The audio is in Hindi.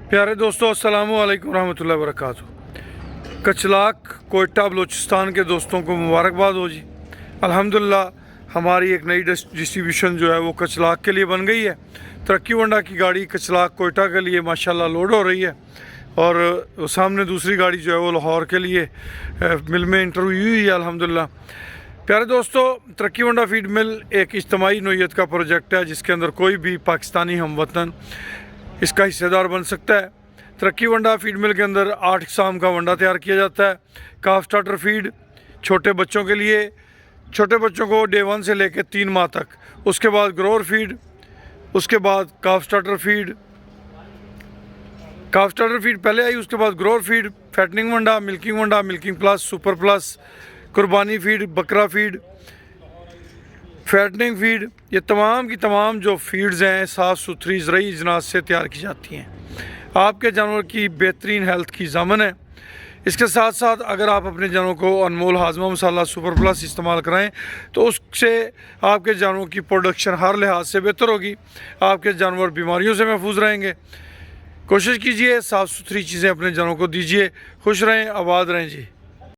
प्यारे दोस्तों, अस्सलामु अलैकुम रहमतुल्लाहि व बरकातुहू। कचलाक कोयटा बलूचिस्तान के दोस्तों को मुबारकबाद हो जी। अल्हम्दुलिल्लाह हमारी एक नई डिस्ट्रीब्यूशन जो है वो कचलाक के लिए बन गई है। तरक्की वंडा की गाड़ी कचलाक कोयटा के लिए माशाल्लाह लोड हो रही है और सामने दूसरी गाड़ी जो है वो लाहौर के लिए मिल में इंटरव्यू हुई है अल्हम्दुलिल्लाह। प्यारे दोस्तों, तरक्की वंडा फीड मिल एक इज्तमाही नोयत का प्रोजेक्ट है जिसके अंदर कोई भी पाकिस्तानी हमवतन इसका हिस्सेदार बन सकता है। तरक्की वंडा फीड मिल के अंदर 8 इकसाम का वंडा तैयार किया जाता है। काफ स्टार्टर फीड छोटे बच्चों के लिए, छोटे बच्चों को डे 1 से लेकर 3 माह तक, उसके बाद ग्रोअर फीड, उसके बाद काफ स्टार्टर फीड पहले आई, उसके बाद ग्रोअर फीड, फैटनिंग वंडा, मिल्किंग प्लस, सुपर प्लस, कुर्बानी फीड, बकरा फीड, फैटनिंग फीड। ये तमाम की तमाम जो फीड्स हैं साफ़ सुथरी ज़रूरी अजनास से तैयार की जाती हैं। आपके जानवर की बेहतरीन हेल्थ की ज़ामन है। इसके साथ साथ अगर आप अपने जानवर को अनमोल हाजमा मसाला सुपर प्लस इस्तेमाल कराएं तो उससे आपके जानवर की प्रोडक्शन हर लिहाज से बेहतर होगी। आपके जानवर बीमारियों से महफूज रहेंगे। कोशिश कीजिए साफ़ सुथरी चीज़ें अपने जानवर को दीजिए। खुश रहें, आबाद रहें जी।